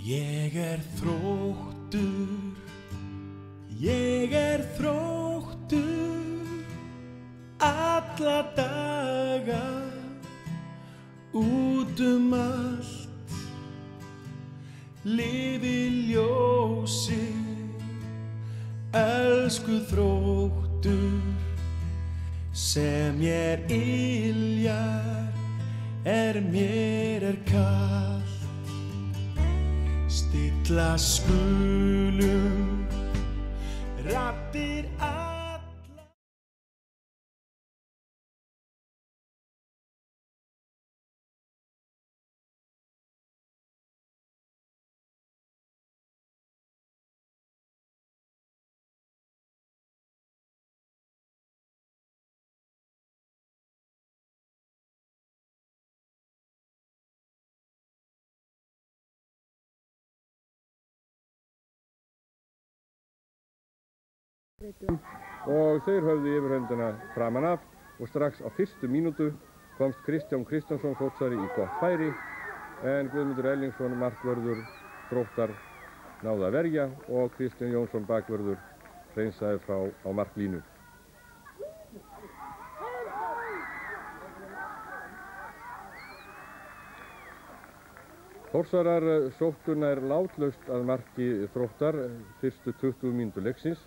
Ég er þróttur alla daga út allt, lifi ljósi, elsku þróttur sem mér yljar mér kalt. Stilla skulum raddir allar. Og þeir höfðu yfirhöndina framan af og strax á fyrstu mínútu komst Kristján Kristjánsson Þórsari í gott færi en Guðmundur Erlingsson markvörður Þróttar náði að verja og Kristján Jónsson bakvörður hreinsaði frá á marklínu. Þórsarar sóttu nær látlaust að marki Þróttar fyrstu 20 mínútur leiksins.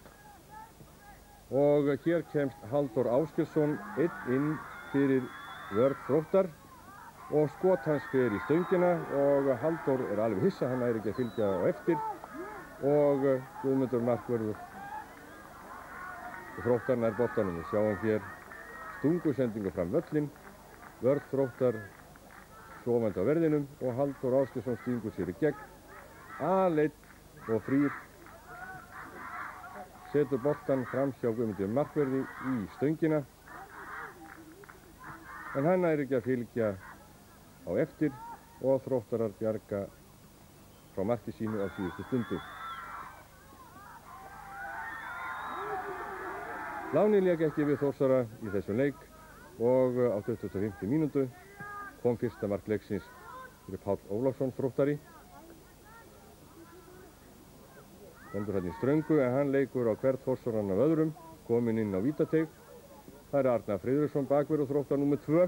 Og hér kemst Halldór Ásgeirsson einn inn fyrir vörn Þróttar og skot hans fer í stöngina og Halldór alveg hissa, hann ekki að fylgja á eftir og Guðmundur markvörður Þróttar nær boltanum. Við sjáum hér stungusendingu fram völlinn, vörn Þróttar sofandi á verðinum og Halldór Ásgeirsson stingur sér í gegn, aleinn og frýr. Setur boltan fram hjá Guðmundi markverði í stöngina en hann ekki að fylgja á eftir og Þróttarar bjarga frá marki sínu á síðustu stundu. Láni lék ekki við Þórsara í þessum leik og á 25. mínútu kom fyrsta mark leiksins fyrir Páll Ólafsson Þróttari. Stendur hann í ströngu en hann leikur á hvern Þórsarann af öðrum, kominn inn á vítateig. Það Arnar Friðriksson bakvörður Þróttar númer 2.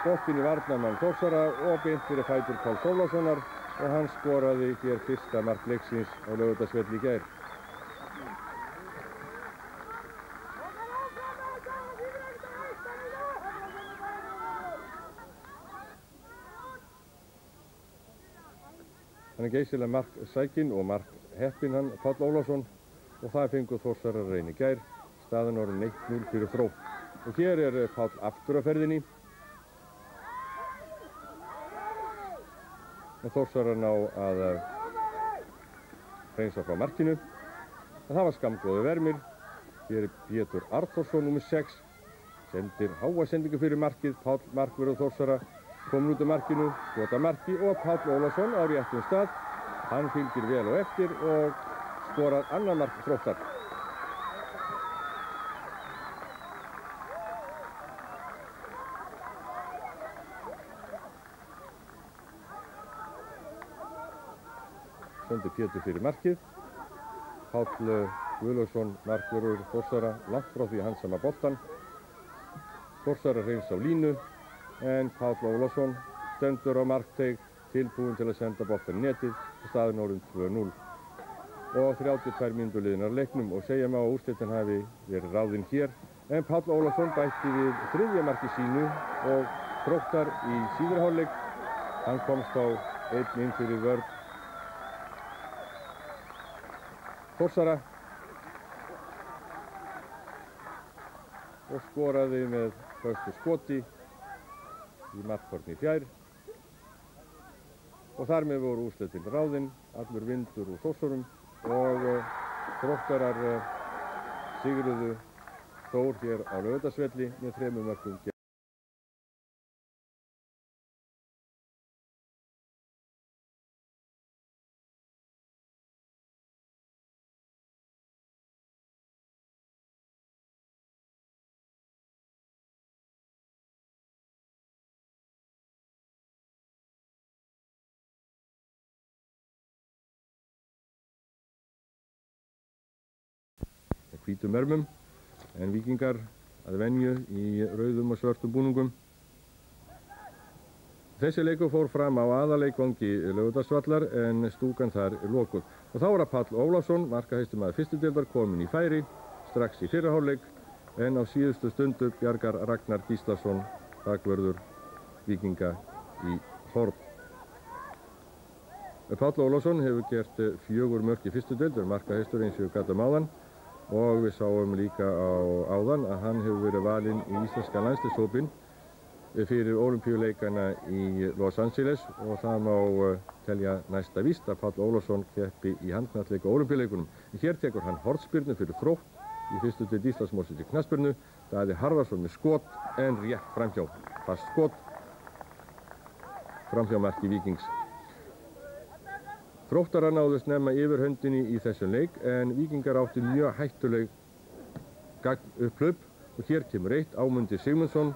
Boltinn í varnarmann Þórsara og beint fyrir fætur Páls Ólafssonar og hann skoraði hér fyrsta mark leiksins á Laugardalsvelli í gær. Hann geysilega marksækinn og markheppinn hann Páll Ólafsson og það fengu Þórsarar reyni gær. Staðan orðin 1-0 fyrir Þrótt. Og hér Páll aftur á ferðinni. En Þórsarar ná að hreinsa frá markinu. En það var skammgóður vermir. Hér Pétur Arnþórsson númer 6. Sendir háa sendingu fyrir markið. Páll markvörður Þórsara komur út af markinu, skota marki og Páll Ólafsson á réttum stað. Hann fylgir vel á eftir og skorar annar mark Þróttar. Sendir Pétur fyrir markið. Páll Guðlaugsson markvörður Þórsara langt frá því að hann sama boltan. Þórsara hreins á línu. En Páll Ólafsson stendur á markteig tilbúinn til að senda boltan í netið og staðan orðin 2-0. Og 32 mínútur liðnar leiknum og segja má að úrslitin hafi verið ráðinn hér. En Páll Ólafsson bætti við þriðja marki sínu og Þróttar í síðari hálfleik. Hann komst á einn inn fyrir vörn Þórsara og skoraði með föstu skoti í markhorni fjær og þar með voru úrslitin ráðinn, allur vindur úr Þórsarum og Þróttarar sigruðu Þór hér á Laugardalsvelli með 3 mörkum. hvítum ermum, en víkingar að venju í rauðum og svörtum búningum. Þessi leikur fór fram á aðaleikvangi Laugardalsvallar en stúkan þar er lokuð. Og þá var að Páll Ólafsson, markahæstumaður fyrstu deildar, kominn í færi strax í fyrri hálfleik, en á síðustu stundu bjargar Ragnar Gíslason, bakvörður víkinga, í horn. Páll Ólafsson hefur gert 4 mörk í fyrstu deild, markahæstur eins og við gátum áðan, og við sáum líka áðan að hann hefur verið valinn í íslenska landsliðshópinn fyrir Ólympíuleikana í Los Angeles, og það má telja næsta víst að Páll Ólafsson keppi í handknattleik á Ólympíuleikunum. Hér tekur hann hornspyrnu fyrir Þrótt í fyrstu deild Íslandsmótsins í knattspyrnu. Daði Harðarsson með skot en rétt framhjá, fast skot framhjá marki Víkings. Þróttarar náðu snemma yfirhöndinni í þessum leik, en víkingar áttu mjög hættuleg gagnupplaup, og hér kemur eitt. Ámundi Sigmundsson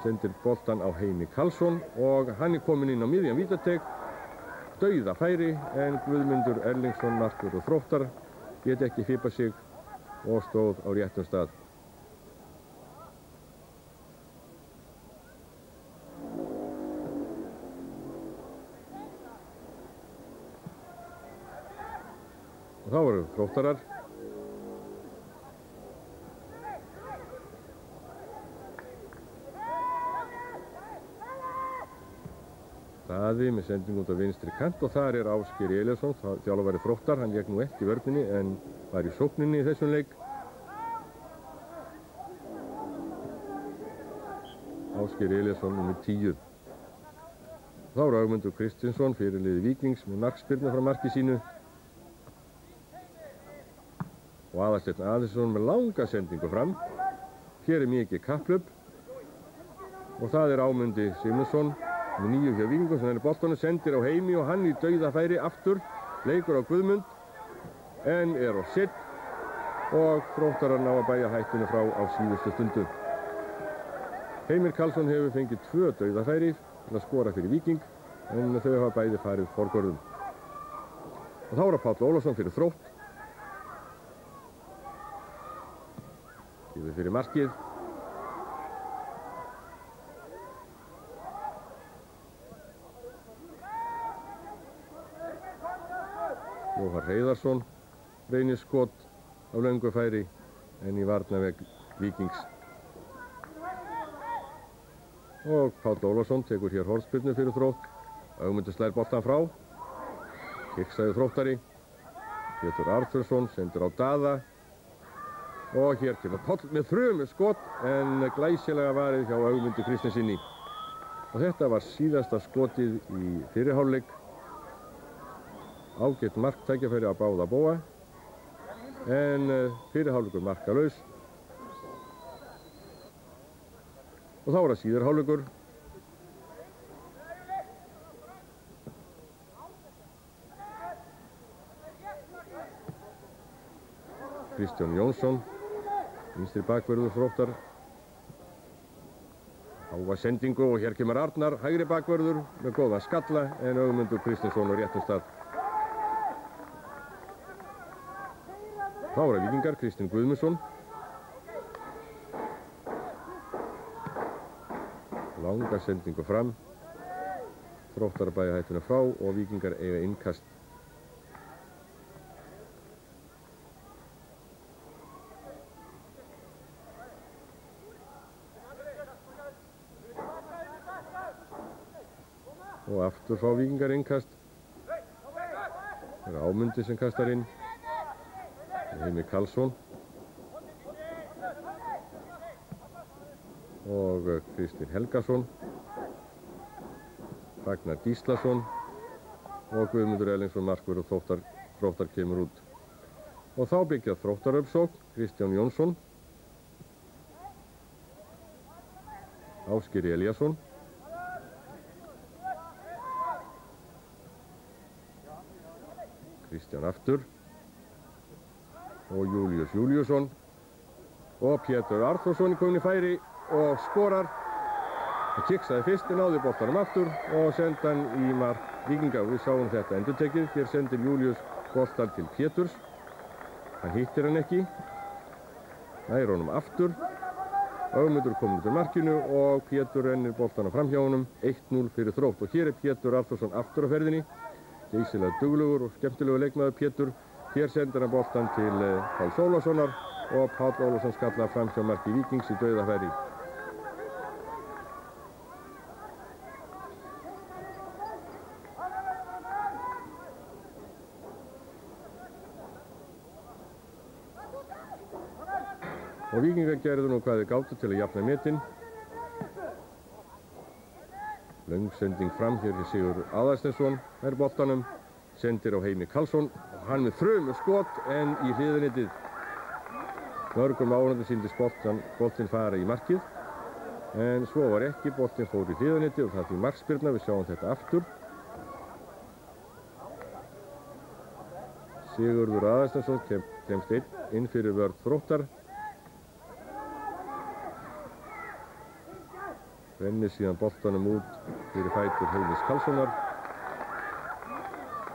sendir boltan á Heimi Karlsson og hann er kominn inn á miðjan vítateig, dauða færi, en Guðmundur Erlingsson, markvörður Þróttar, get ekki fipað sig og stóð á réttum stað. Og þá eru Þróttarar. Daði með sending út á vinstri kant, og þar er Ásgeir Elíasson, þjálfari Þróttar. Hann gekk nú ekki í vörninni en var í sókninni í þessum leik. Ásgeir Elíasson nr. 10. Þá er Ögmundur Kristinsson, fyrirliði Víkings, með markspyrnu frá marki sínu. Og Aðalsteinn Aðalsson með langa sendingu fram. Hér er mikið kapphlaup, og það er Ámundi Sigmundsson með 9 hjá Víkingum sem er boltanum, sendir á Heimi og hann í dauðafæri aftur, leikur á Guðmund en er á sitt, og Þróttarar ná að bæja hættinu frá á síðustu stundu. Heimir Karlsson hefur fengið 2 dauðafæri til að skora fyrir Víking, en þau hafa bæði farið forgörðum. Og þá er Páll Ólafsson fyrir Þrótt. Gefur fyrir markið. Jóhann Heiðarsson reynir skot á löngu færi, en í varnarvegg Víkings. Og Páll Ólafsson tekur hér hornspyrnu fyrir Þrótt. Ögmundur slær boltan frá. Kiksaði Þróttari. Pétur Arþursson sendir á Daða. Og hér kemur Páll með þrumu skot, en glæsilega varið hjá Ögmundi Kristinssyni. Og þetta var síðasta skotið í fyrri hálfleik. Ágætt marktækjafæri á báða bóga, en fyrri hálfleikur markalaus. Og þá er það síðari hálfleikur. Kristján Jónsson, vinstri bakvörður Þróttar. Háva sendingu, og hér kemur Arnar, hægri bakvörður með góðan skalla, en Ögmundur Kristinsson á réttum stað. Þá er það Víkingar, Kristinn Guðmundsson. Langa sendingu fram. Þróttar að bæja hættuna frá, og Víkingar eiga innkast. Og aftur fá Víkingar innkast. Það er Ámundi sem kastar inn. Heimi Karlsson. Og Kristinn Helgason. Ragnar Gíslason. Og Guðmundur Erlingsson, markvörður Þróttar kemur út. Og þá byggja Þróttar uppsókn. Kristján Jónsson. Ásgeir Elíasson. Kristján aftur. Og Júlíus Júlíusson. Og Pétur Arþórsson komin í færi og skorar. Hann kiksaði fyrst, náði boltanum aftur og sendi hann í mark Víkinga. Við sáum þetta endurtekið. Hér sendir Júlíus boltan til Péturs. Hann hittir hann ekki. nær honum aftur. Ögmundur komur til markinu og Pétur rennir boltana fram hjá honum. 1-0 fyrir Þrótt og hér Pétur Arþórsson aftur á ferðinni. Geysilega duglegur og skemmtilegur leikmaður Pétur. Hér sendir hann boltan til Páls Ólafssonar og Páll Ólafsson skallar fram hjá marki Víkings í dauðafæri. Og Víkingar gerðu nú hvað þeir gátu til að jafna metin. Löng sending fram hér til Sigurður Aðalsteinsson er boltanum. Sendir á Heimi Karlsson og hann með þrumu skot en í hliðarnetið. Mörgum áhorfendum sýndist boltinn fara í markið. En svo var ekki, boltinn fór í hliðarnetið og það því markspyrna, við sjáum þetta aftur. Sigurður Aðalsteinsson kemst inn fyrir vörn Þróttar. Rennir síðan boltanum út fyrir fætur Heimis Karlssonar.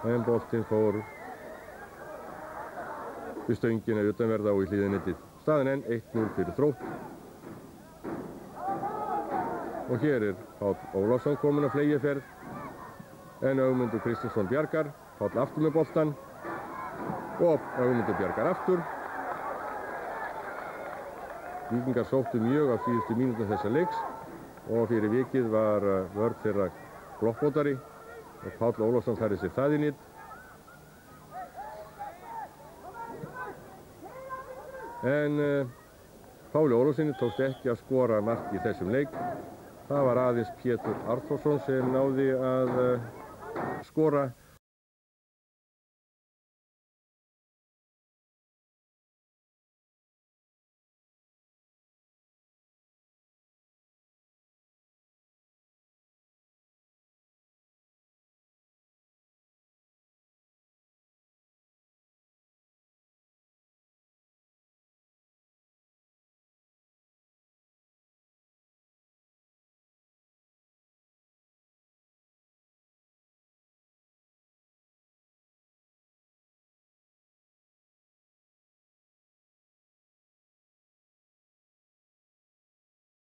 En boltinn fór við stöngina utanverða og í hliðarnetið. Staðan enn 1-0 fyrir Þrótt. Og hér Páll Ólafsson kominn á fleygiferð. En Ögmundur Kristinsson bjargar. Páll aftur með boltan. Og Ögmundur bjargar aftur. Víkingar sóttu mjög á síðustu mínútum þessa leiks. Og fyrir vikið var vörn þeirra gloppóttari og Páll Ólafsson færði sér það í nýtt. En Páli Ólafssoni tókst ekki að skora mark í þessum leik. Það var aðeins Pétur Arþórsson sem náði að skora